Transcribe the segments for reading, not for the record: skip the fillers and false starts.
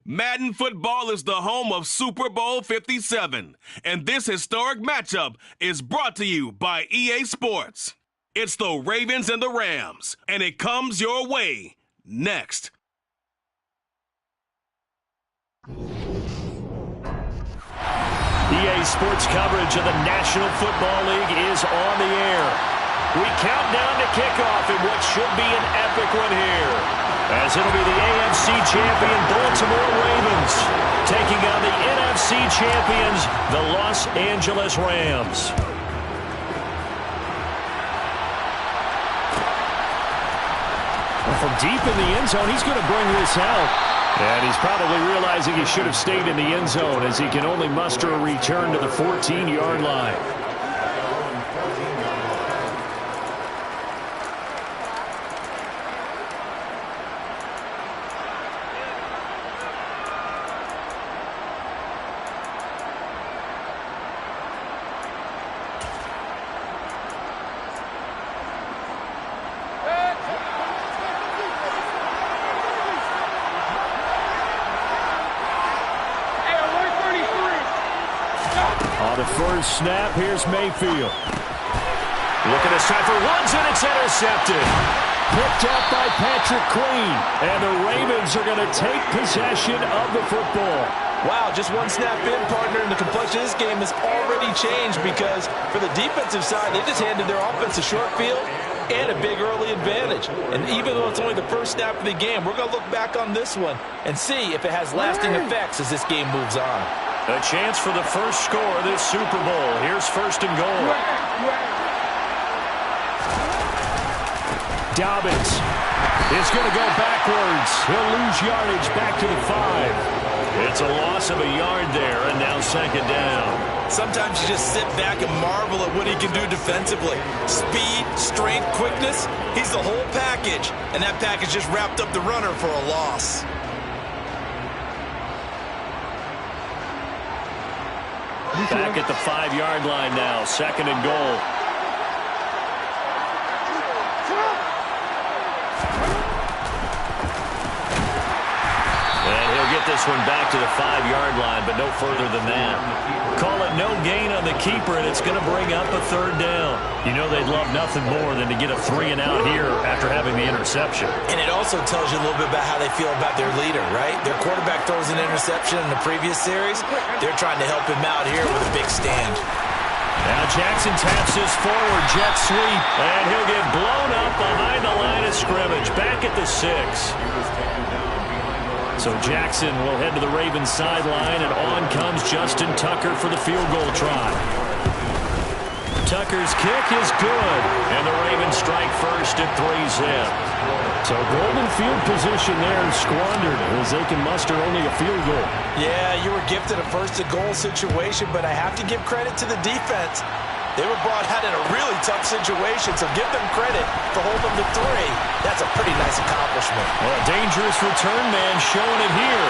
Madden Football is the home of Super Bowl 57, and this historic matchup is brought to you by EA Sports. It's the Ravens and the Rams, and it comes your way next. EA Sports coverage of the National Football League is on the air. We count down to kickoff in what should be an epic one here, as it'll be the AFC champion Baltimore Ravens taking on the NFC champions, the Los Angeles Rams. Well, from deep in the end zone, he's going to bring this out. And he's probably realizing he should have stayed in the end zone, as he can only muster a return to the 14-yard line. First snap, here's Mayfield. Looking to start for runs, and it's intercepted. Picked up by Patrick Queen, and the Ravens are going to take possession of the football. Wow, just one snap in, partner, and the complexion of this game has already changed, because for the defensive side, they just handed their offense a short field and a big early advantage. And even though it's only the first snap of the game, we're going to look back on this one and see if it has lasting effects as this game moves on. A chance for the first score of this Super Bowl. Here's first and goal. Dobbins is going to go backwards. He'll lose yardage back to the 5. It's a loss of a yard there, and now second down. Sometimes you just sit back and marvel at what he can do defensively. Speed, strength, quickness, he's the whole package. And that package just wrapped up the runner for a loss. Back at the 5-yard line now, second and goal. And he'll get this one back to the 5-yard line, but no further than that. Call it no gain on the keeper, and it's going to bring up a third down. You know they'd love nothing more than to get a 3-and-out here after having the interception. And it also tells you a little bit about how they feel about their leader, right? Their quarterback throws an interception in the previous series. They're trying to help him out here with a big stand. Now Jackson taps his forward jet sweep, and he'll get blown up behind the line of scrimmage, back at the 6. So Jackson will head to the Ravens sideline, and on comes Justin Tucker for the field goal try. Tucker's kick is good, and the Ravens strike first at 3-zip. So golden field position there and squandered as they can muster only a field goal. Yeah, you were gifted a first-and-goal situation, but I have to give credit to the defense. They were brought out in a really tough situation, so give them credit for holding them to 3. That's a pretty nice accomplishment. Well, a dangerous return man showing it here.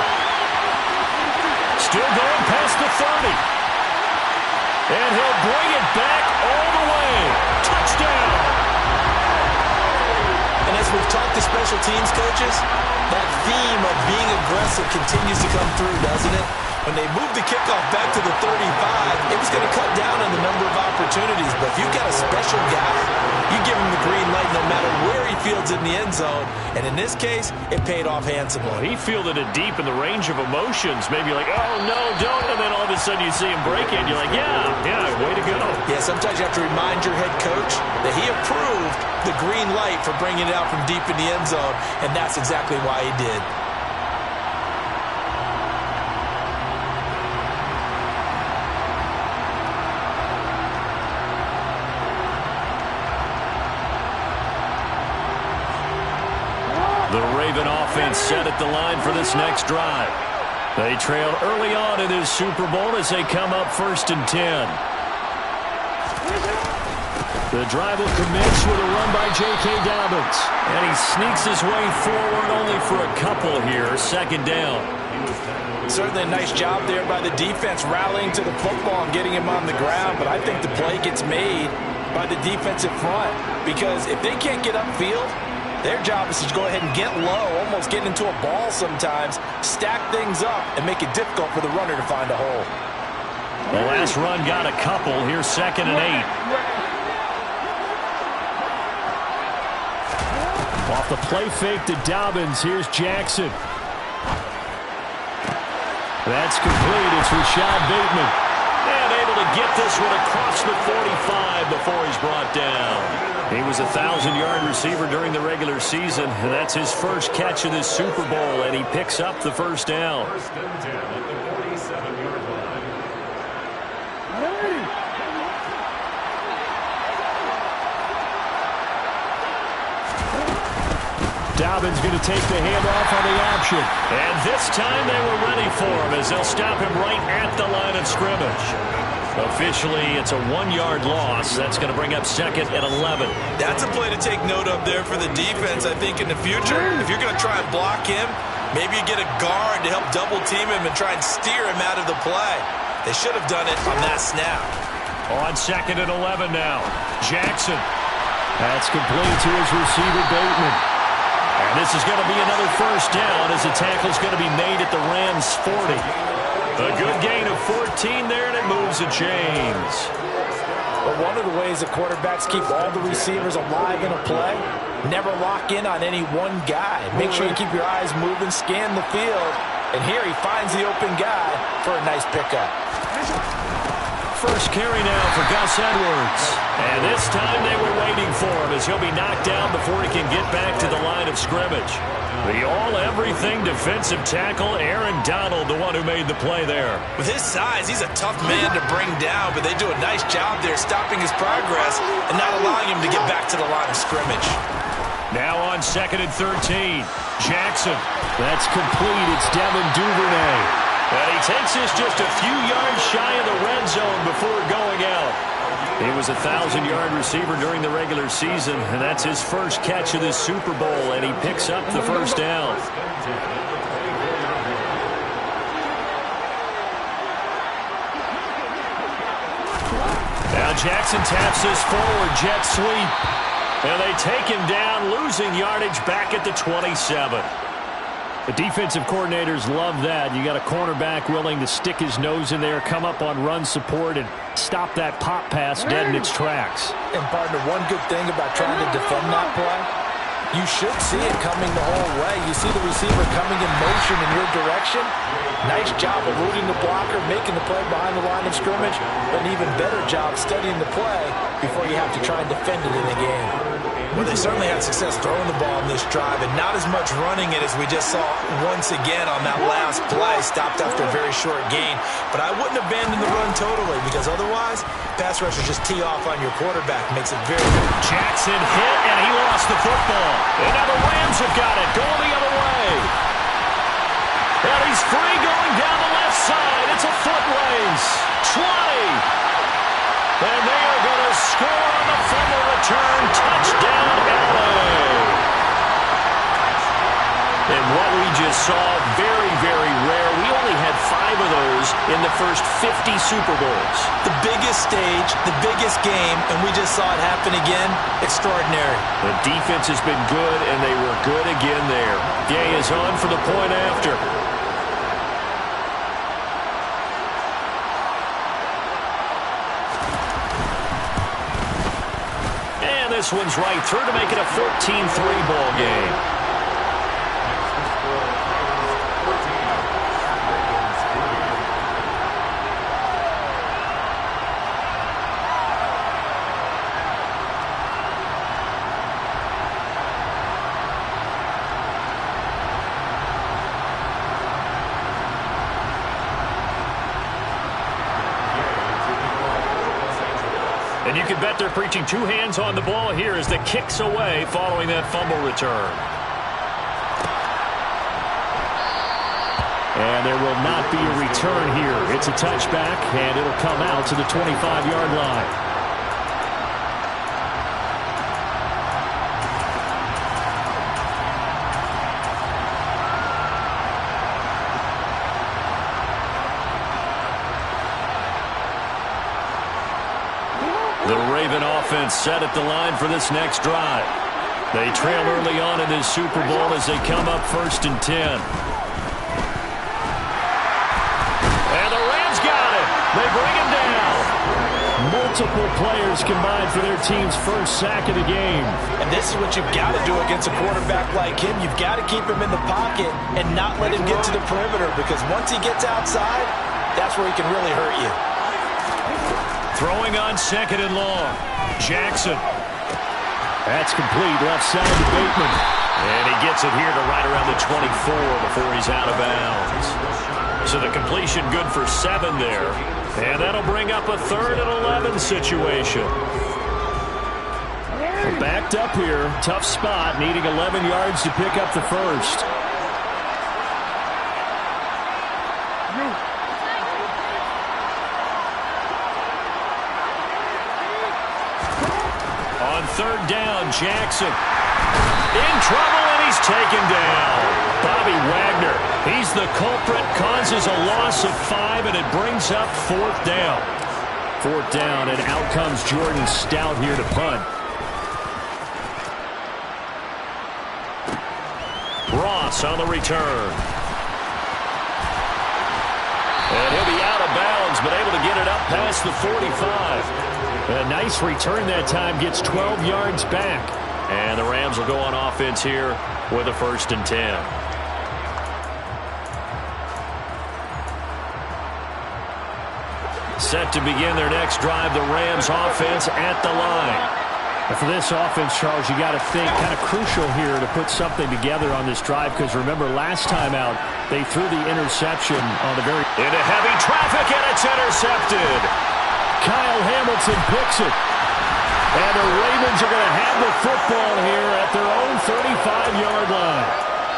Still going past the 30. And he'll bring it back all the way. Touchdown! And as we've talked to special teams coaches, that theme of being aggressive continues to come through, doesn't it? When they moved the kickoff back to the 35, it was going to cut down on the number of opportunities. But if you've got a special guy, you give him the green light no matter where he fields in the end zone. And in this case, it paid off handsomely. Well, he fielded it deep in the range of emotions. Maybe like, oh, no, don't. And then all of a sudden you see him break it. And you're like, yeah, way to go. Yeah, sometimes you have to remind your head coach that he approved the green light for bringing it out from deep in the end zone. And that's exactly why he did. The Raven offense set at the line for this next drive. They trailed early on in this Super Bowl as they come up 1st and 10. The drive will commence with a run by J.K. Dobbins. And he sneaks his way forward only for a couple here. Second down. Certainly a nice job there by the defense rallying to the football and getting him on the ground. But I think the play gets made by the defensive front. Because if they can't get upfield, Their job is to go ahead and get low, almost get into a ball sometimes, stack things up, and make it difficult for the runner to find a hole. The last run got a couple. Here's 2nd and 8. Off the play fake to Dobbins. Here's Jackson. That's complete. It's Rashad Bateman. And able to get this one across the 45 before he's brought down. He was a 1,000-yard receiver during the regular season, and that's his first catch of this Super Bowl, and he picks up the first down. Dobbins going to take the handoff on the option. And this time they were ready for him as they'll stop him right at the line of scrimmage. Officially, it's a 1-yard loss. That's going to bring up 2nd and 11. That's a play to take note of there for the defense, I think, in the future. If you're going to try and block him, maybe you get a guard to help double-team him and try and steer him out of the play. They should have done it on that snap. On 2nd and 11 now. Jackson. That's complete to his receiver, Bateman. And this is going to be another first down as the tackle's going to be made at the Rams' 40. A good gain of 14 there, and it moves the chains. But one of the ways the quarterbacks keep all the receivers alive in a play, never lock in on any one guy. Make sure you keep your eyes moving, scan the field, and here he finds the open guy for a nice pickup. First carry now for Gus Edwards. And this time they were waiting for him as he'll be knocked down before he can get back to the line of scrimmage. The all-everything defensive tackle, Aaron Donald, the one who made the play there. With his size, he's a tough man to bring down, but they do a nice job there stopping his progress and not allowing him to get back to the line of scrimmage. Now on 2nd and 13. Jackson. That's complete. It's Devin Duvernay. And he takes this just a few yards shy of the red zone before going out. He was a 1,000-yard receiver during the regular season, and that's his first catch of this Super Bowl, and he picks up the first down. Now Jackson taps this forward, jet sweep. And they take him down, losing yardage back at the 27. The defensive coordinators love that. You got a cornerback willing to stick his nose in there, come up on run support, and stop that pop pass dead in its tracks. And, partner, one good thing about trying to defend that play, you should see it coming the whole way. You see the receiver coming in motion in your direction. Nice job eluding the blocker, making the play behind the line of scrimmage, but an even better job studying the play before you have to try and defend it in the game. Well, they certainly had success throwing the ball in this drive, and not as much running it as we just saw once again on that last play, stopped after a very short gain. But I wouldn't abandon the run totally, because otherwise, pass rushers just tee off on your quarterback. Makes it very good. Jackson hit, and he lost the football. And now the Rams have got it, going the other way. And he's free going down the left side. It's a foot race. 20. And they are going to score on the fumble return. Touchdown, LA. And what we just saw, very, very rare. We only had 5 of those in the first 50 Super Bowls. The biggest stage, the biggest game, and we just saw it happen again. Extraordinary. The defense has been good, and they were good again there. Gay is on for the point after. This one's right through to make it a 14-3 ball game. And you can bet they're preaching 2 hands on the ball here as the kick's away following that fumble return. And there will not be a return here. It's a touchback, and it'll come out to the 25-yard line. The Raven offense set at the line for this next drive. They trail early on in this Super Bowl as they come up 1st and 10. And the Rams got it. They bring him down. Multiple players combined for their team's first sack of the game. And this is what you've got to do against a quarterback like him. You've got to keep him in the pocket and not let him get to the perimeter, because once he gets outside, that's where he can really hurt you. Throwing on 2nd and long. Jackson. That's complete. Left side to Bateman. And he gets it here to right around the 24 before he's out of bounds. So the completion good for 7 there. And that'll bring up a 3rd and 11 situation. We're backed up here. Tough spot. Needing 11 yards to pick up the first. On 3rd down, Jackson. In trouble, and he's taken down. Bobby Wagner, he's the culprit, causes a loss of 5, and it brings up 4th down. 4th down, and out comes Jordan Stout here to punt. Ross on the return. And he'll be out of bounds, but able to get it up past the 45. A nice return that time, gets 12 yards back. And the Rams will go on offense here with a 1st and 10. Set to begin their next drive, the Rams offense at the line. And for this offense, Charles, you got to think kind of crucial here to put something together on this drive, because remember last time out they threw the interception on the very into heavy traffic, and it's intercepted. Kyle Hamilton picks it. And the Ravens are going to have the football here at their own 35-yard line.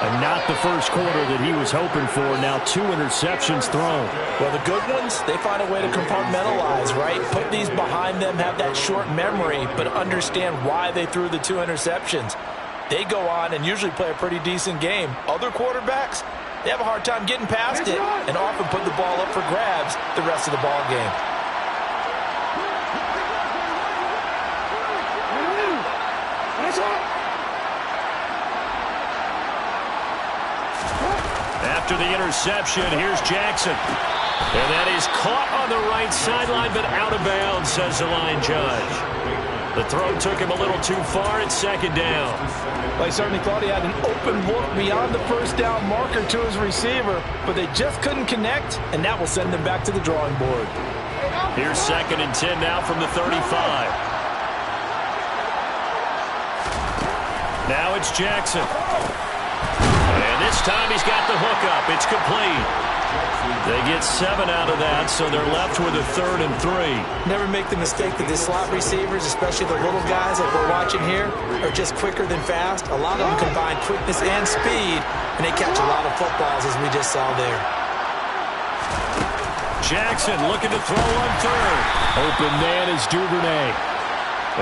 And not the first quarter that he was hoping for. Now 2 interceptions thrown. Well, the good ones, they find a way to compartmentalize, right? Put these behind them, have that short memory, but understand why they threw the 2 interceptions. They go on and usually play a pretty decent game. Other quarterbacks, they have a hard time getting past it and often put the ball up for grabs the rest of the ball game. After the interception, here's Jackson. And that is caught on the right sideline, but out of bounds, says the line judge. The throw took him a little too far. It's 2nd down. Well, he certainly thought he had an open look beyond the first down marker to his receiver, but they just couldn't connect, and that will send them back to the drawing board. Here's 2nd and 10 now from the 35. Now it's Jackson. And this time he's got the hook up. It's complete. They get 7 out of that, so they're left with a 3rd and 3. Never make the mistake that the slot receivers, especially the little guys like we're watching here, are just quicker than fast. A lot of them combine quickness and speed, and they catch a lot of footballs, as we just saw there. Jackson looking to throw on 3rd. Open man is Duvernay.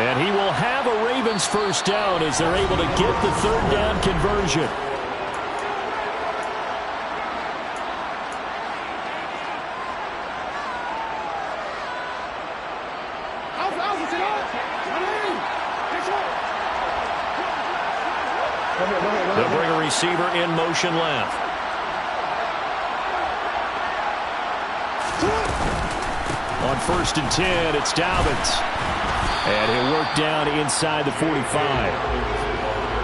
And he will have a Ravens first down as they're able to get the 3rd down conversion. They'll bring a receiver in motion left. On 1st and 10, it's Dobbins. And he'll work down inside the 45.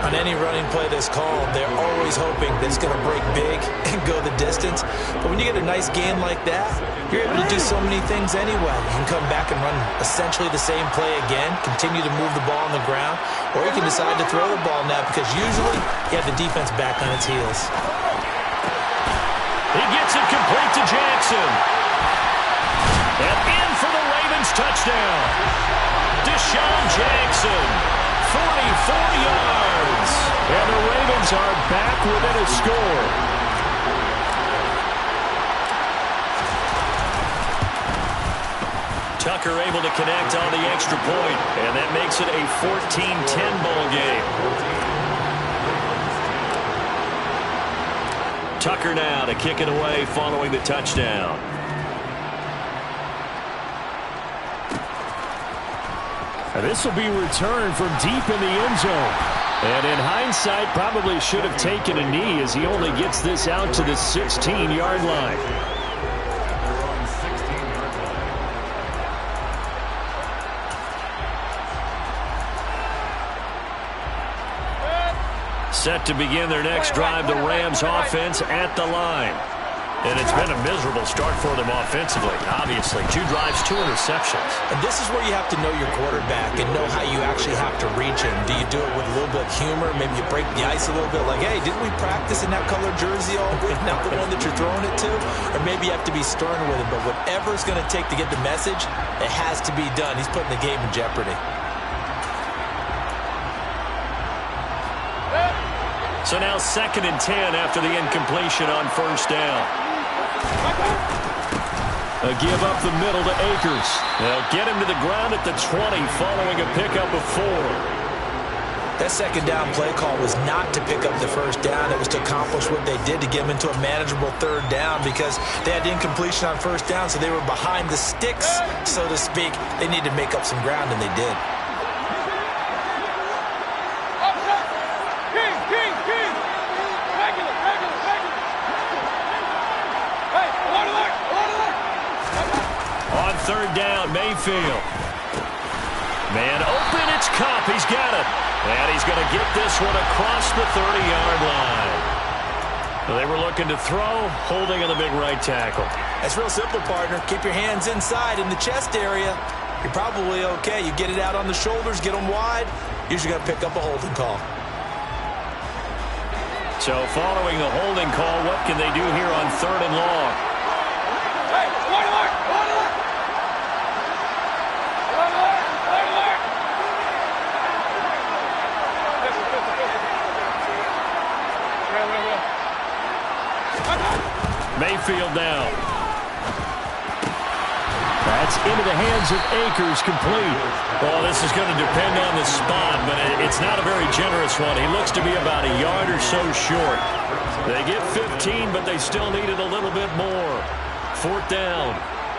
On any running play that's called, they're always hoping that it's going to break big and go the distance. But when you get a nice game like that, you're able to do so many things anyway. You can come back and run essentially the same play again, continue to move the ball on the ground, or you can decide to throw the ball now because usually you have the defense back on its heels. He gets it complete to Jackson. And in for the Ravens touchdown. Deshaun Jackson, 44 yards. And the Ravens are back within a score. Tucker able to connect on the extra point, and that makes it a 14-10 ball game. Tucker now to kick it away following the touchdown. And this will be returned from deep in the end zone. And in hindsight, probably should have taken a knee as he only gets this out to the 16-yard line. Set to begin their next drive, the Rams offense at the line. And it's been a miserable start for them offensively, obviously. 2 drives, 2 interceptions. And this is where you have to know your quarterback and know how you actually have to reach him. Do you do it with a little bit of humor? Maybe you break the ice a little bit, like, hey, didn't we practice in that colored jersey all week, not the one that you're throwing it to? Or maybe you have to be stern with him. But whatever it's going to take to get the message, it has to be done. He's putting the game in jeopardy. So now 2nd and 10 after the incompletion on first down. A give up the middle to Akers. They'll get him to the ground at the 20 following a pickup of 4. That second down play call was not to pick up the first down. It was to accomplish what they did to get him into a manageable 3rd down because they had incompletion on first down, so they were behind the sticks, so to speak. They needed to make up some ground, and they did. On 3rd down, Mayfield. Man open, it's Kupp. He's got it. And he's going to get this one across the 30-yard line. They were looking to throw, holding on the big right tackle. It's real simple, partner. Keep your hands inside in the chest area. You're probably okay. You get it out on the shoulders, get them wide. Usually going to pick up a holding call. So following the holding call, what can they do here on 3rd and long? Mayfield down. That's into the hands of Akers, complete. Well, this is going to depend on the spot, but it's not a very generous one. He looks to be about a yard or so short. They get 15, but they still needed a little bit more. 4th down.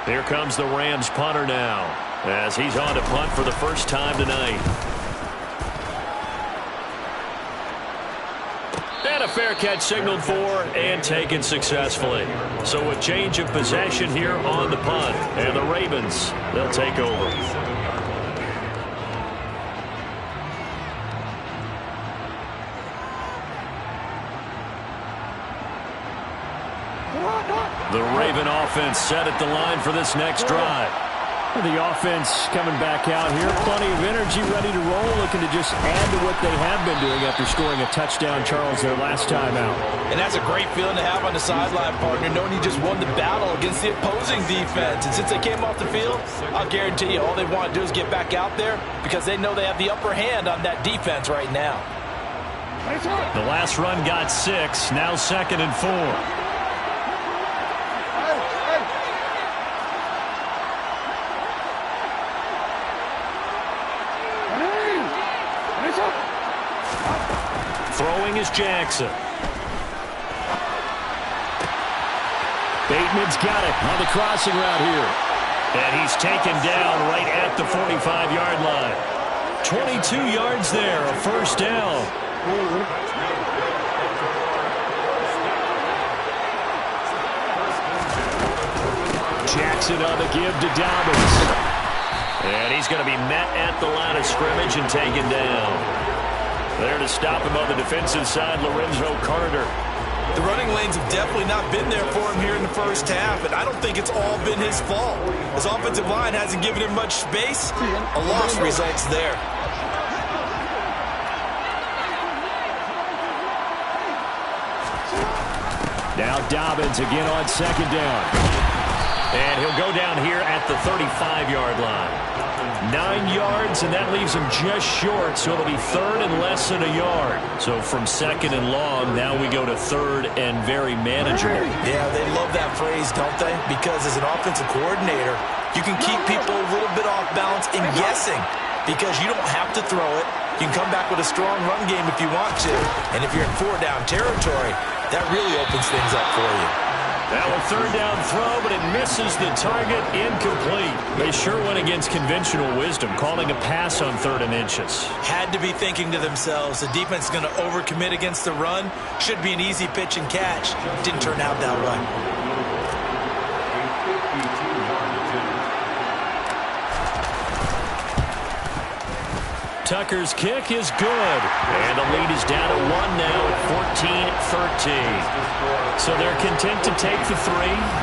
Here comes the Rams punter now, as he's on to punt for the first time tonight. And a fair catch signaled for and taken successfully. So a change of possession here on the punt. And the Ravens, they'll take over. The Raven offense set at the line for this next drive. The offense coming back out here. Plenty of energy, ready to roll, looking to just add to what they have been doing after scoring a touchdown, Charles, their last time out. And that's a great feeling to have on the sideline, partner, knowing you just won the battle against the opposing defense. And since they came off the field, I'll guarantee you all they want to do is get back out there because they know they have the upper hand on that defense right now. The last run got 6, now 2nd and 4. Throwing is Jackson. Bateman's got it on the crossing route here. And he's taken down right at the 45-yard line. 22 yards there, a first down. Jackson on the give to Dobbins. And he's going to be met at the line of scrimmage and taken down. There to stop him on the defensive side, Lorenzo Carter. The running lanes have definitely not been there for him here in the first half, and I don't think it's all been his fault. His offensive line hasn't given him much space. A loss results there. Now Dobbins again on 2nd down. And he'll go down here at the 35-yard line. 9 yards, and that leaves him just short, so it'll be 3rd and less than a yard. So from 2nd and long, now we go to 3rd and very manageable. Yeah, they love that phrase, don't they? Because as an offensive coordinator, you can keep people a little bit off balance and guessing because you don't have to throw it. You can come back with a strong run game if you want to. And if you're in 4-down territory, that really opens things up for you. Now a third down throw, but it misses the target, incomplete. They sure went against conventional wisdom, calling a pass on 3rd and inches. Had to be thinking to themselves, the defense is going to overcommit against the run. Should be an easy pitch and catch. Didn't turn out that way. Tucker's kick is good. And the lead is down to 1 now at 14-13. So they're content to take the 3.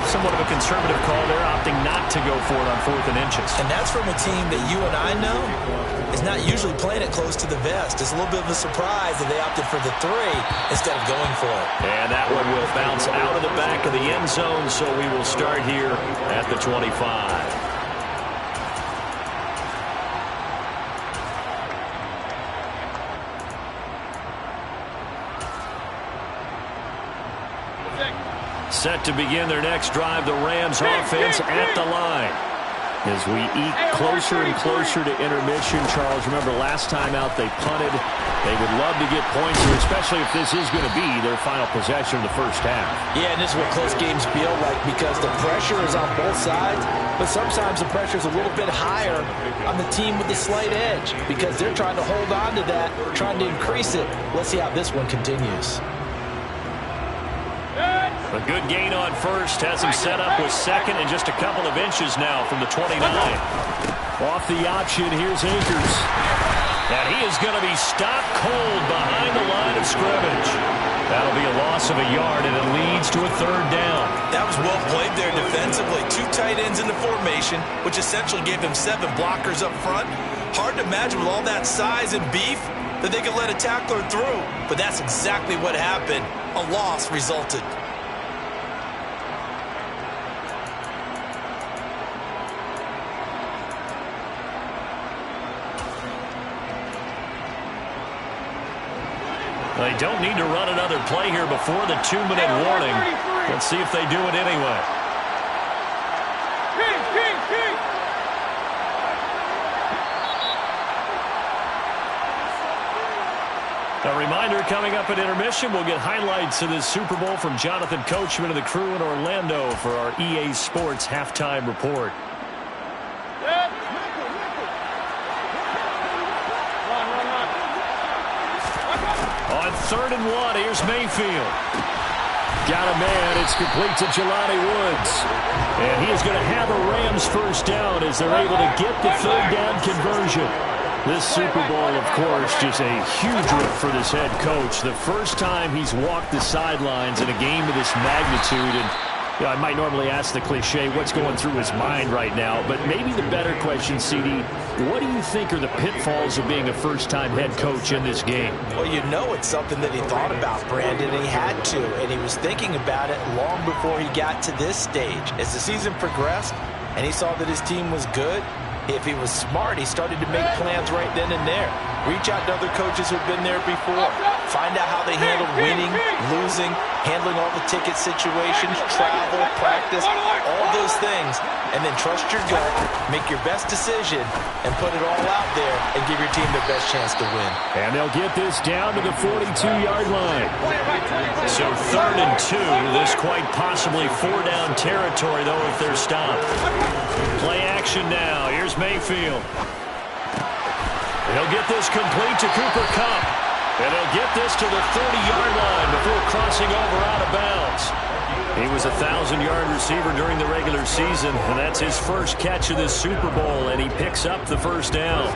Somewhat of a conservative call. They're opting not to go for it on 4th and inches. And that's from a team that you and I know is not usually playing it close to the vest. It's a little bit of a surprise that they opted for the 3 instead of going for it. And that one will bounce out of the back of the end zone, so we will start here at the 25. Set to begin their next drive, the Rams offense at the line. As we eke closer and closer to intermission, Charles, remember last time out they punted. They would love to get points here, especially if this is going to be their final possession of the first half. Yeah, and this is what close games feel like because the pressure is on both sides, but sometimes the pressure is a little bit higher on the team with the slight edge because they're trying to hold on to that, trying to increase it. Let's see how this one continues. A good gain on first has him set up with 2nd and just a couple of inches now from the 29. Off the option, here's Akers. And he is going to be stopped cold behind the line of scrimmage. That'll be a loss of a yard, and it leads to a 3rd down. That was well played there defensively. 2 tight ends in the formation, which essentially gave him 7 blockers up front. Hard to imagine with all that size and beef that they could let a tackler through. But that's exactly what happened. A loss resulted. They don't need to run another play here before the 2-minute warning. Let's see if they do it anyway. A reminder coming up at intermission, we'll get highlights of this Super Bowl from Jonathan Coachman and the crew in Orlando for our EA Sports halftime report. On 3rd and 1, here's Mayfield. Got a man. It's complete to Jelani Woods. And he is going to have a Rams first down as they're able to get the 3rd down conversion. This Super Bowl, of course, just a huge one for this head coach. The first time he's walked the sidelines in a game of this magnitude. And you know, I might normally ask the cliche, what's going through his mind right now? But maybe the better question, CD, what do you think are the pitfalls of being a first-time head coach in this game? Well, you know it's something that he thought about, Brandon, and he had to. And he was thinking about it long before he got to this stage. As the season progressed and he saw that his team was good, if he was smart, he started to make plans right then and there. Reach out to other coaches who've been there before. Find out how they handle winning, losing, handling all the ticket situations, travel, practice, all those things. And then trust your gut, make your best decision, and put it all out there and give your team their best chance to win. And they'll get this down to the 42-yard line. So 3rd and 2. This quite possibly 4-down territory, though, if they're stopped. Play action now. Here's Mayfield. He'll get this complete to Cooper Kupp. And he'll get this to the 30-yard line before crossing over out of bounds. He was a 1,000-yard receiver during the regular season, and that's his first catch of this Super Bowl, and he picks up the first down.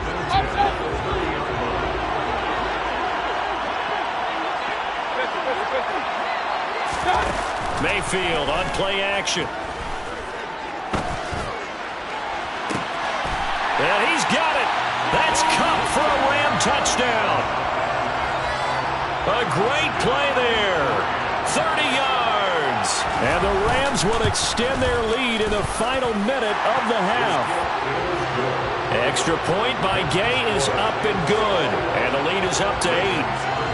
Mayfield on play action. And he's got it. That's Kupp for a Ram touchdown. A great play there. 30 yards. And the Rams will extend their lead in the final minute of the half. Extra point by Gay is up and good. And the lead is up to 8.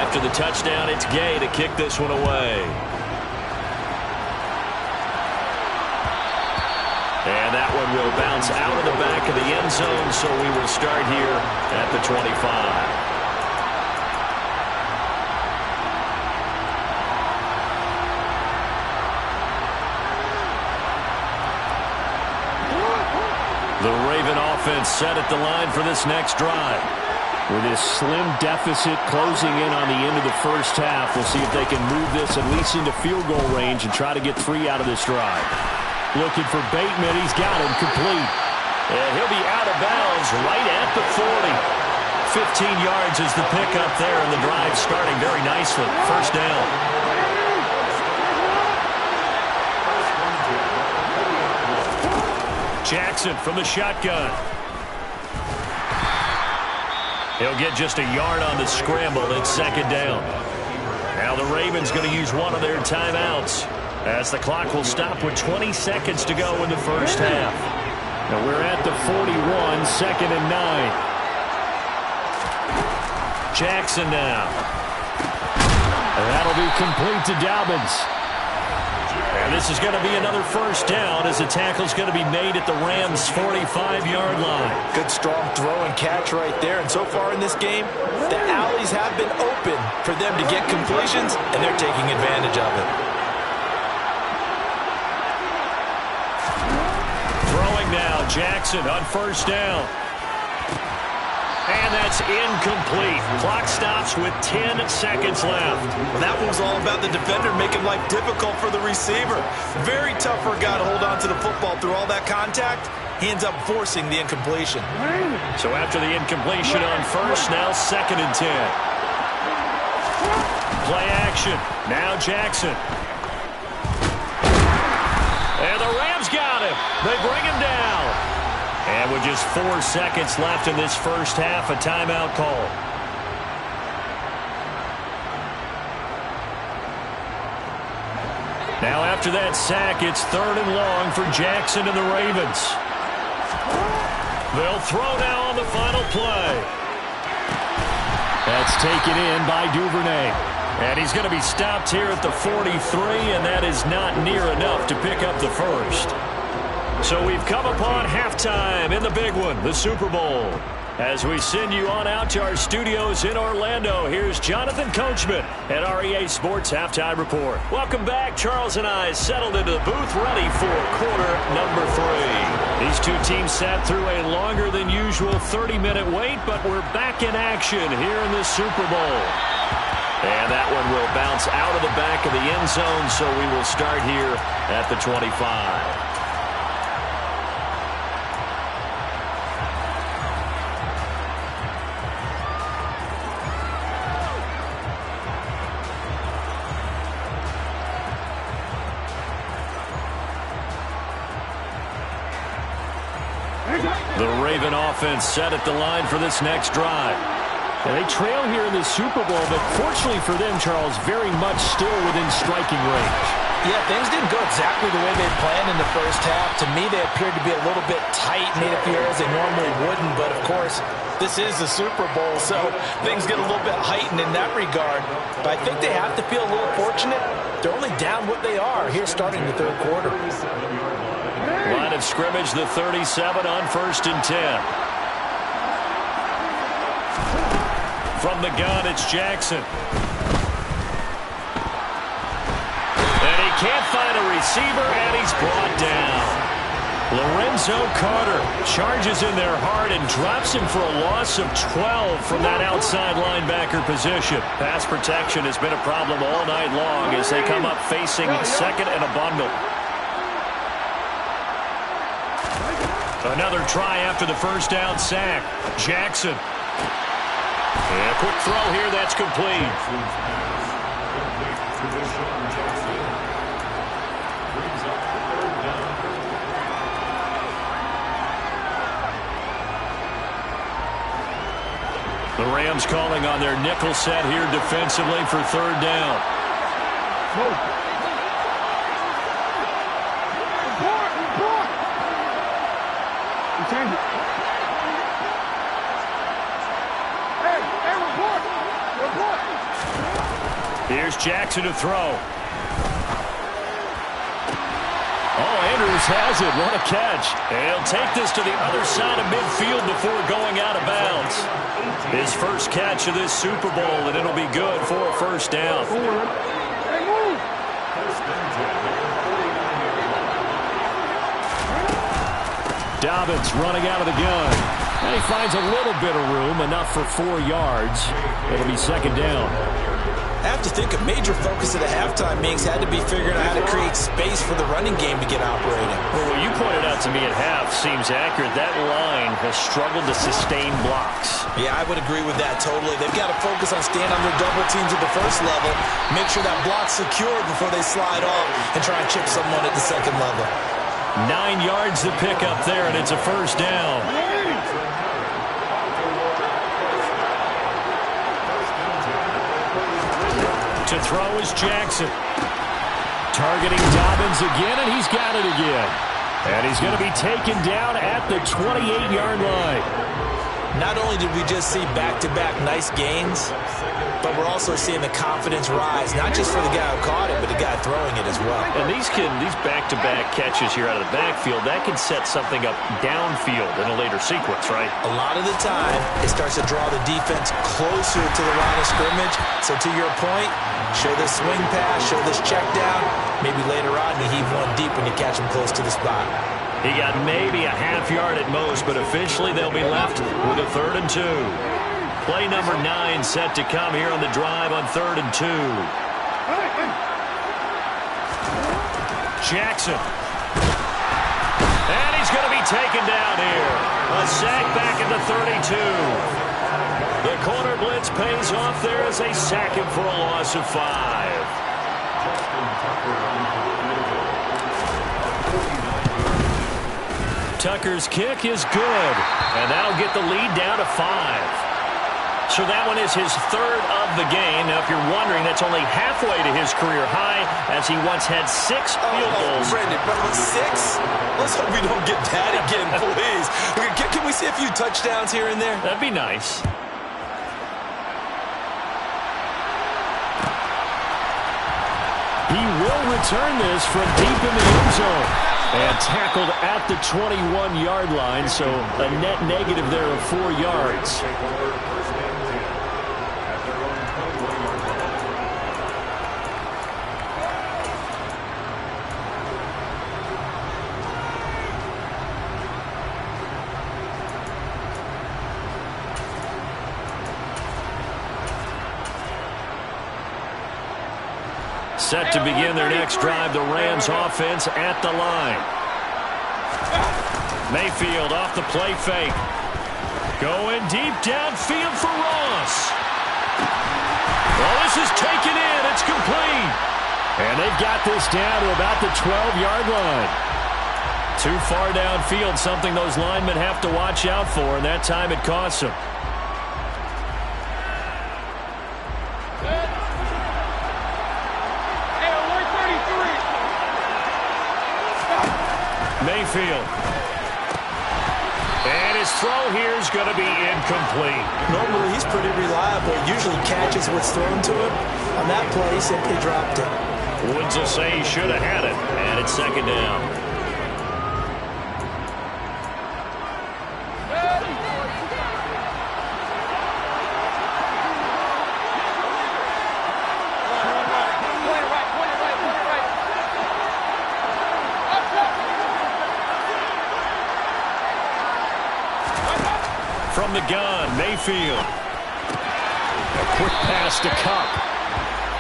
After the touchdown, it's Gay to kick this one away. And that one will bounce out of the back of the end zone, so we will start here at the 25. The Raven offense set at the line for this next drive. With this slim deficit closing in on the end of the first half, we'll see if they can move this at least into field goal range and try to get 3 out of this drive. Looking for Bateman. He's got him complete. And he'll be out of bounds right at the 40. 15 yards is the pickup there, and the drive starting very nicely. First down. Jackson from the shotgun. He'll get just a yard on the scramble. It's second down. Now the Ravens going to use one of their timeouts, as the clock will stop with 20 seconds to go in the first half. Now we're at the 41, second and 9. Jackson now. And that'll be complete to Dobbins. And this is going to be another first down, as the tackle's going to be made at the Rams' 45-yard line. Good strong throw and catch right there. And so far in this game, the alleys have been open for them to get completions, and they're taking advantage of it. Throwing now, Jackson on first down. And that's incomplete. Clock stops with 10 seconds left. Well, that was all about the defender making life difficult for the receiver. Very tough for a guy to hold on to the football through all that contact. He ends up forcing the incompletion. So after the incompletion on first, now second and 10. Play action. Now Jackson. And the Rams got him. They bring him down. And with just 4 seconds left in this first half, a timeout call. Now after that sack, it's third and long for Jackson and the Ravens. They'll throw now on the final play. That's taken in by Duvernay. And he's going to be stopped here at the 43, and that is not near enough to pick up the first. So we've come upon halftime in the big one, the Super Bowl. As we send you on out to our studios in Orlando, here's Jonathan Coachman at REA Sports Halftime Report. Welcome back. Charles and I settled into the booth, ready for quarter number 3. These two teams sat through a longer than usual 30-minute wait, but we're back in action here in the Super Bowl. And that one will bounce out of the back of the end zone, so we will start here at the 25. The Raven offense set at the line for this next drive. And they trail here in the Super Bowl, but fortunately for them, Charles, very much still within striking range. Yeah, things didn't go exactly the way they planned in the first half. To me, they appeared to be a little bit tight, made a few errors they normally wouldn't. But, of course, this is the Super Bowl, so things get a little bit heightened in that regard. But I think they have to feel a little fortunate. They're only down what they are here starting the third quarter. Line of scrimmage, the 37 on first and 10. From the gun, it's Jackson. And he can't find a receiver, and he's brought down. Lorenzo Carter charges in there hard and drops him for a loss of 12 from that outside linebacker position. Pass protection has been a problem all night long as they come up facing second and a bundle. Another try after the first down sack. Jackson. And a quick throw here, that's complete. The Rams calling on their nickel set here defensively for third down. Here's Jackson to throw. Oh, Andrews has it. What a catch. He'll take this to the other side of midfield before going out of bounds. His first catch of this Super Bowl, and it'll be good for a first down. Dobbins running out of the gun. And he finds a little bit of room, enough for 4 yards. It'll be second down. I have to think a major focus of the halftime meetings had to be figuring out how to create space for the running game to get operating. Well, what you pointed out to me at half seems accurate. That line has struggled to sustain blocks. Yeah, I would agree with that totally. They've got to focus on staying on their double teams at the first level, make sure that block's secure before they slide off, and try and chip someone at the second level. 9 yards to pick up there, and it's a first down. To throw is Jackson. Targeting Dobbins again, and he's got it again. And he's going to be taken down at the 28-yard line. Not only did we just see back-to-back nice gains, but we're also seeing the confidence rise, not just for the guy who caught it, but the guy throwing it as well. And these back-to-back catches here out of the backfield, that can set something up downfield in a later sequence, right? A lot of the time, it starts to draw the defense closer to the line of scrimmage. So to your point, show this swing pass, show this check down. Maybe later on you heave one deep when you catch him close to the spot. He got maybe a half yard at most, but officially they'll be left with a 3rd and 2. Play number 9 set to come here on the drive on 3rd and 2. Jackson. And he's going to be taken down here. A sack back at the 32. The corner blitz pays off there as they sack him for a loss of 5. Tucker's kick is good, and that'll get the lead down to 5. So that one is his 3rd of the game. Now, if you're wondering, that's only halfway to his career high, as he once had 6 field goals. Brandon, 6? Let's hope we don't get that again, please. Can we see a few touchdowns here and there? That'd be nice. He will return this from deep in the end zone. And tackled at the 21-yard line, so a net negative there of 4 yards. Set to begin their next drive, the Rams offense at the line. Mayfield off the play fake. Going deep downfield for Ross. Well, this is taken in. It's complete. And they've got this down to about the 12-yard line. Too far downfield, something those linemen have to watch out for, and that time it costs them. Mayfield. And his throw here is going to be incomplete. Normally, he's pretty reliable. Usually catches what's thrown to him. On that play, he simply dropped it. Woods will say he should have had it. And it's second down. From the gun, Mayfield. A quick pass to Kupp.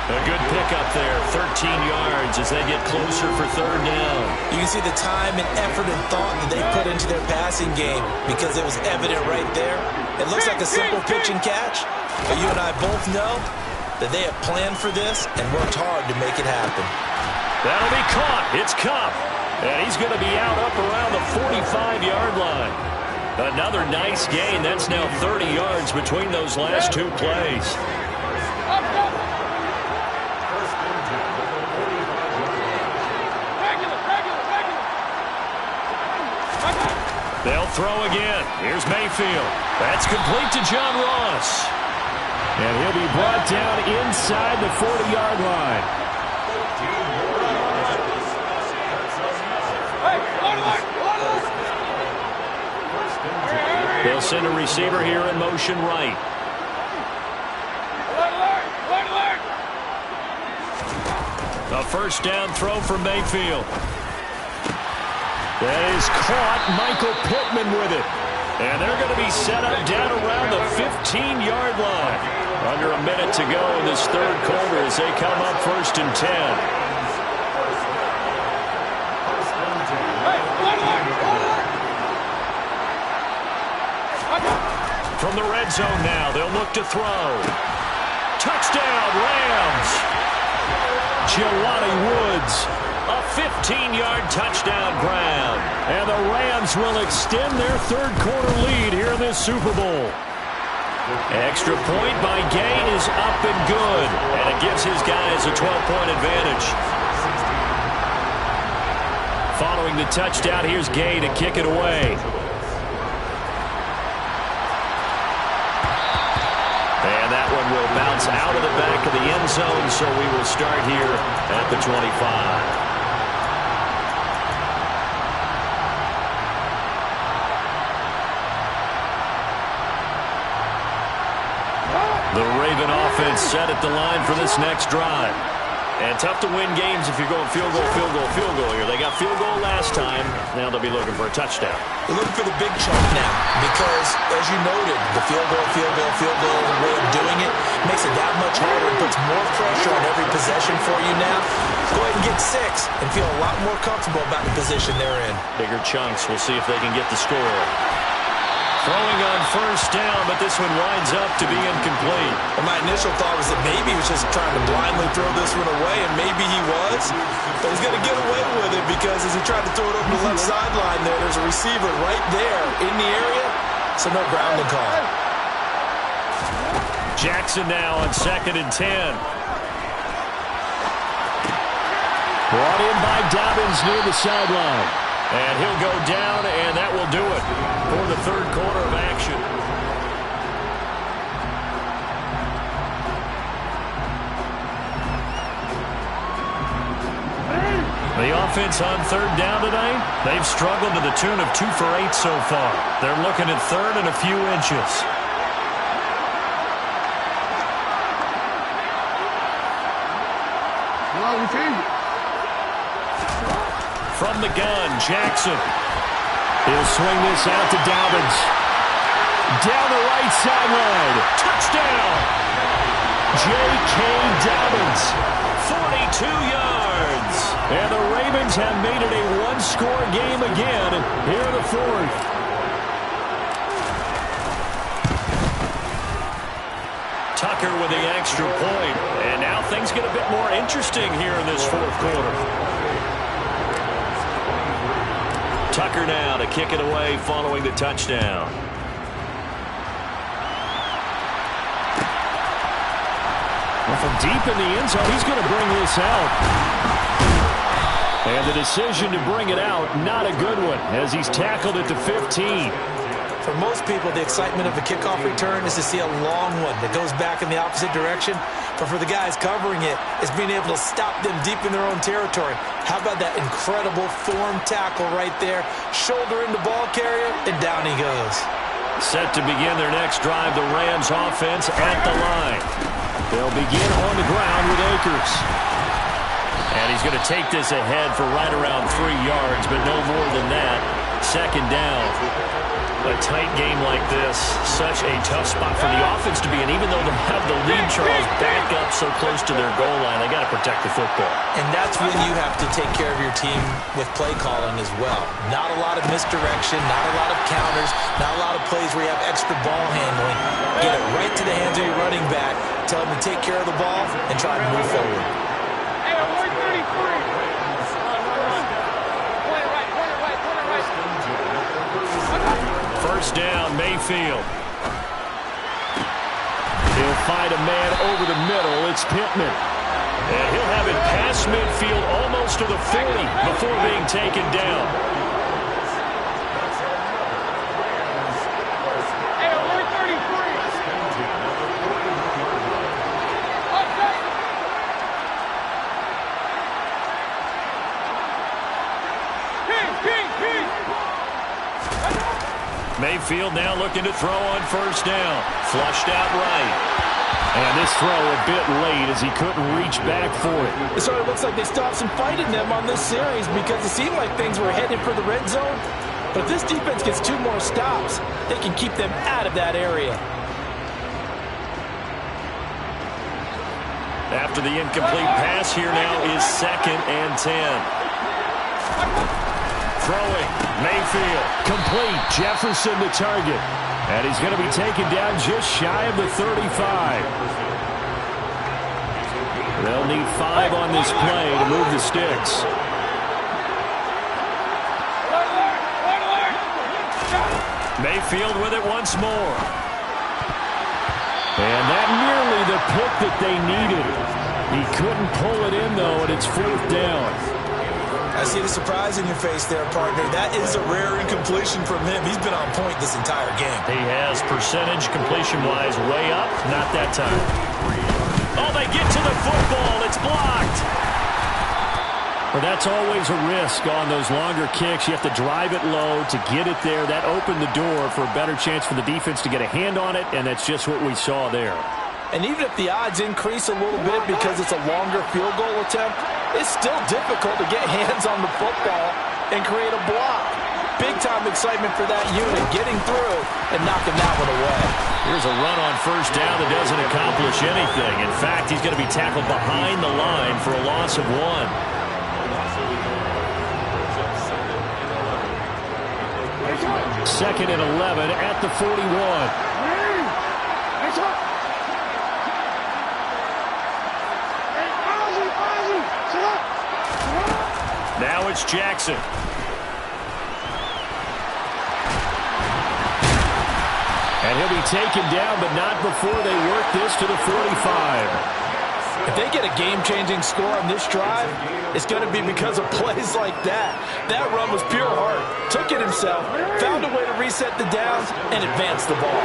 A good pickup there, 13 yards as they get closer for 3rd down. You can see the time and effort and thought that they put into their passing game because it was evident right there. It looks like a simple pitch and catch, but you and I both know that they have planned for this and worked hard to make it happen. That'll be caught. It's Kupp. And he's going to be out up around the 45-yard line. Another nice gain. That's now 30 yards between those last 2 plays. They'll throw again. Here's Mayfield. That's complete to John Ross. And he'll be brought down inside the 40-yard line. They'll send a receiver here in motion right. A first down throw for Mayfield. That is caught. Michael Pittman with it. And they're going to be set up down around the 15-yard line. Under a minute to go in this third quarter as they come up 1st and 10. From the red zone now, they'll look to throw. Touchdown, Rams. Jelani Woods, a 15-yard touchdown grab. And the Rams will extend their third quarter lead here in this Super Bowl. Extra point by Gay is up and good. And it gives his guys a 12-point advantage. Following the touchdown, here's Gay to kick it away. And that one will bounce out of the back of the end zone, so we will start here at the 25. The Raven offense set at the line for this next drive. And tough to win games if you're going field goal, field goal, field goal here. They got field goal last time. Now they'll be looking for a touchdown. They're looking for the big chunk now because, as you noted, the field goal way of doing it makes it that much harder and puts more pressure on every possession for you now. Go ahead and get 6 and feel a lot more comfortable about the position they're in. Bigger chunks. We'll see if they can get the score. Throwing on first down, but this one winds up to be incomplete. Well, my initial thought was that maybe he was just trying to blindly throw this one away, and maybe he was. But he's going to get away with it because as he tried to throw it over the left sideline there's a receiver right there in the area, so no grounding call. Jackson now on 2nd and 10. Brought in by Dobbins near the sideline. And he'll go down, and that will do it for the third quarter of action. The offense on third down tonight, they've struggled to the tune of 2 for 8 so far. They're looking at third and a few inches. From the gun, Jackson. He'll swing this out to Dobbins. Down the right sideline. Touchdown! J.K. Dobbins. 42 yards. And the Ravens have made it a one-score game again here in the fourth. Tucker with the extra point. And now things get a bit more interesting here in this fourth quarter. Tucker now to kick it away following the touchdown. Well, from deep in the end zone, he's going to bring this out. And the decision to bring it out, not a good one, as he's tackled at the 15. For most people, the excitement of a kickoff return is to see a long one that goes back in the opposite direction. But for the guys covering it, it's being able to stop them deep in their own territory. How about that incredible form tackle right there? Shoulder into ball carrier, and down he goes. Set to begin their next drive, the Rams offense at the line. They'll begin on the ground with Akers. And he's going to take this ahead for right around 3 yards, but no more than that. Second down. A tight game like this, such a tough spot for the offense to be in. Even though they have the lead, Charles, back up so close to their goal line, they got to protect the football. And that's when you have to take care of your team with play calling as well. Not a lot of misdirection, not a lot of counters, not a lot of plays where you have extra ball handling. Get it right to the hands of your running back, tell him to take care of the ball, and try to move forward. First down, Mayfield. He'll find a man over the middle. It's Pittman. And he'll have it past midfield almost to the 40 before being taken down. Mayfield now looking to throw on first down. Flushed out right. And this throw a bit late as he couldn't reach back for it. It sort of looks like they stopped some fight in them on this series because it seemed like things were headed for the red zone. But if this defense gets 2 more stops, they can keep them out of that area. After the incomplete pass, here now is 2nd and 10. Throwing, Mayfield. Complete, Jefferson the target. And he's going to be taken down just shy of the 35. They'll need 5 on this play to move the sticks. Mayfield with it once more. And that nearly the pick that they needed. He couldn't pull it in, though, and it's 4th down. I see the surprise in your face there, partner. That is a rare incompletion from him. He's been on point this entire game. He has percentage completion-wise way up. Not that time. Oh, they get to the football. It's blocked. Well, that's always a risk on those longer kicks. You have to drive it low to get it there. That opened the door for a better chance for the defense to get a hand on it, and that's just what we saw there. And even if the odds increase a little bit because it's a longer field goal attempt, it's still difficult to get hands on the football and create a block. Big-time excitement for that unit, getting through and knocking that one away. Here's a run on first down that doesn't accomplish anything. In fact, he's going to be tackled behind the line for a loss of 1. 2nd and 11 at the 41. Now it's Jackson. And he'll be taken down, but not before they work this to the 45. If they get a game-changing score on this drive, it's going to be because of plays like that. That run was pure heart. Took it himself, found a way to reset the downs, and advance the ball.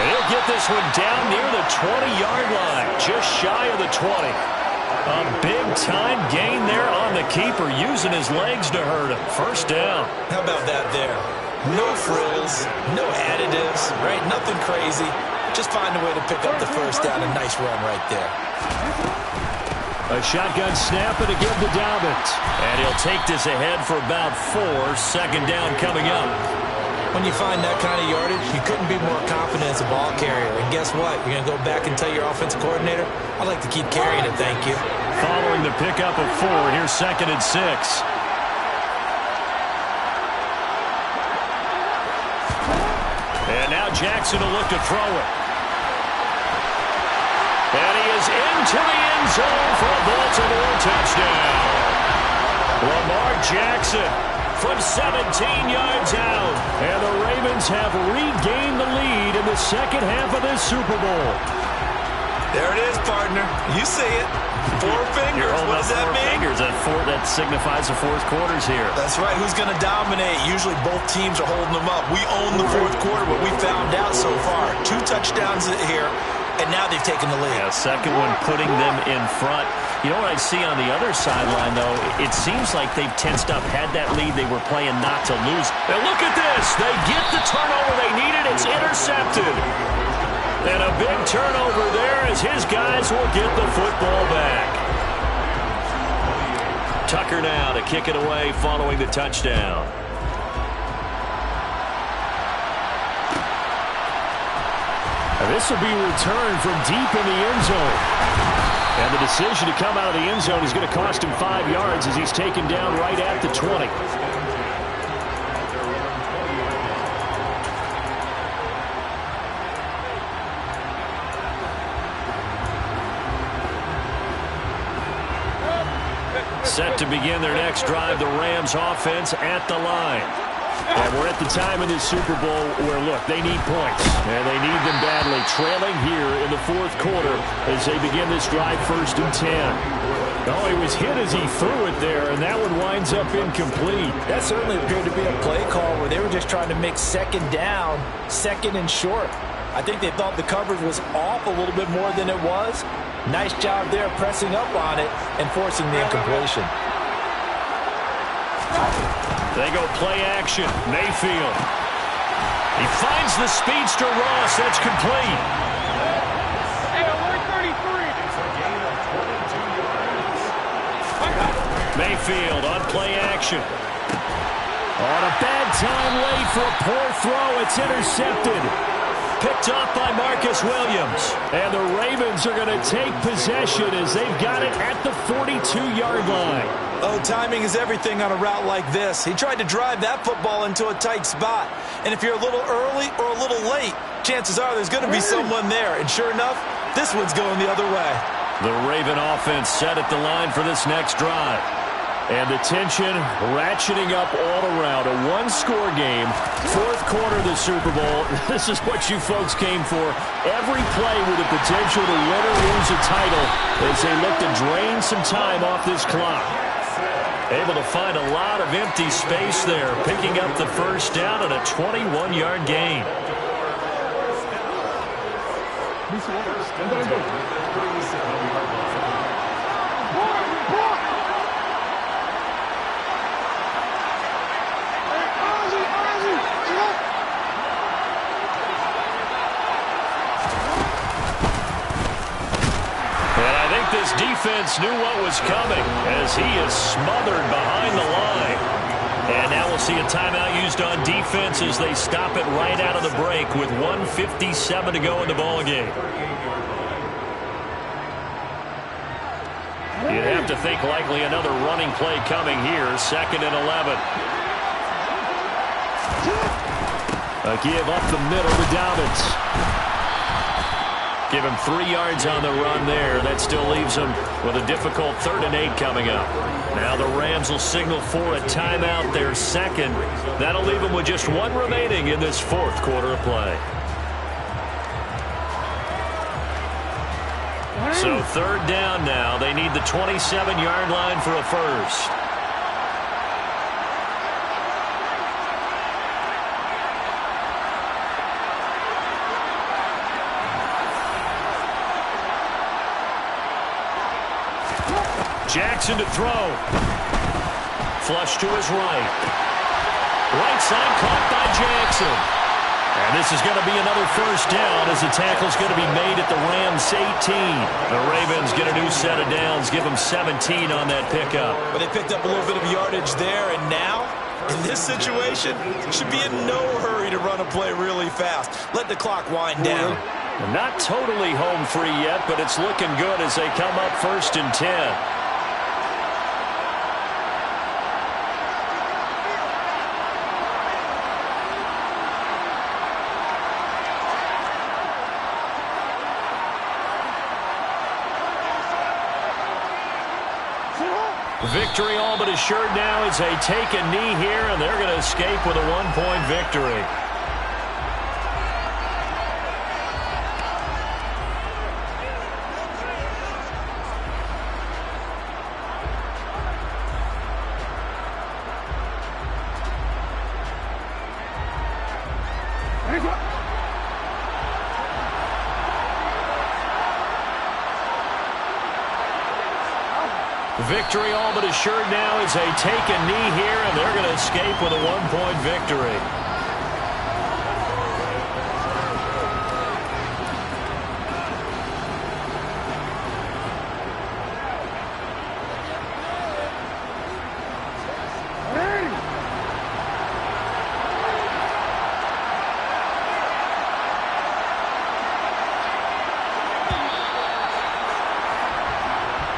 He'll get this one down near the 20-yard line, just shy of the 20. A big-time gain there on the keeper, using his legs to hurt him. First down. How about that there? No frills, no additives, right? Nothing crazy. Just find a way to pick up the first down. A nice run right there. A shotgun snap and a give to Dobbins. And he'll take this ahead for about 4. 2nd down coming up. When you find that kind of yardage, you couldn't be more confident as a ball carrier. And guess what? You're going to go back and tell your offensive coordinator, I'd like to keep carrying it, thank you. Following the pickup of 4, here's 2nd and 6. And now Jackson will look to throw it. And he is into the end zone for a Baltimore touchdown. Lamar Jackson from 17 yards out. And the Ravens have regained the lead in the second half of this Super Bowl. There it is, partner. You see it. 4 fingers. What does that mean? Fingers. That signifies the 4th quarters here. That's right. Who's going to dominate? Usually both teams are holding them up. We own the 4th quarter, but we found out so far. 2 touchdowns here, and now they've taken the lead. Yeah, second one putting them in front. You know what I see on the other sideline, though? It seems like they've tensed up, had that lead. They were playing not to lose. And look at this. They get the turnover they needed. It's intercepted. And a big turnover there as his guys will get the football back. Tucker now to kick it away following the touchdown. And this will be returned from deep in the end zone. And the decision to come out of the end zone is going to cost him 5 yards as he's taken down right at the 20. Set to begin their next drive, the Rams offense at the line. And we're at the time in this Super Bowl where, look, they need points. And they need them badly, trailing here in the 4th quarter as they begin this drive 1st and 10. Oh, he was hit as he threw it there, and that one winds up incomplete. That certainly appeared to be a play call where they were just trying to make 2nd down, 2nd and short. I think they thought the coverage was off a little bit more than it was. Nice job there pressing up on it and forcing the incompletion. They go play action. Mayfield. He finds the speedster Ross. That's complete. Mayfield on play action. On a bad time late for a poor throw. It's intercepted. Picked off by Marcus Williams. And the Ravens are going to take possession as they've got it at the 42-yard line. Oh, timing is everything on a route like this. He tried to drive that football into a tight spot. And if you're a little early or a little late, chances are there's going to be someone there. And sure enough, this one's going the other way. The Raven offense set at the line for this next drive. And the tension ratcheting up all around. A one-score game, fourth quarter of the Super Bowl. This is what you folks came for. Every play with the potential to win or lose a title as they look to drain some time off this clock. Able to find a lot of empty space there, picking up the first down and a 21-yard gain. This defense knew what was coming as he is smothered behind the line. And now we'll see a timeout used on defense as they stop it right out of the break with 1:57 to go in the ballgame. You'd have to think likely another running play coming here. 2nd and 11. A give up the middle to Dobbins. Give him 3 yards on the run there. That still leaves him with a difficult 3rd and 8 coming up. Now the Rams will signal for a timeout, their second. That'll leave them with just 1 remaining in this 4th quarter of play. So 3rd down now. They need the 27-yard line for a first. Jackson to throw. Flush to his right. Right side caught by Jackson. And this is going to be another first down as the tackle's going to be made at the Rams 18. The Ravens get a new set of downs, give them 17 on that pickup. But they picked up a little bit of yardage there, and now, in this situation, should be in no hurry to run a play really fast. Let the clock wind down. Not totally home free yet, but it's looking good as they come up 1st and 10. Victory all but assured now as they take a knee here, and they're going to escape with a 1-point victory. Victory all but assured now as they take a knee here, and they're going to escape with a 1-point victory.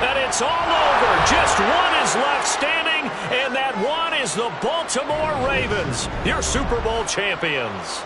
And it's all over. Just one is left standing, and that one is the Baltimore Ravens, your Super Bowl champions.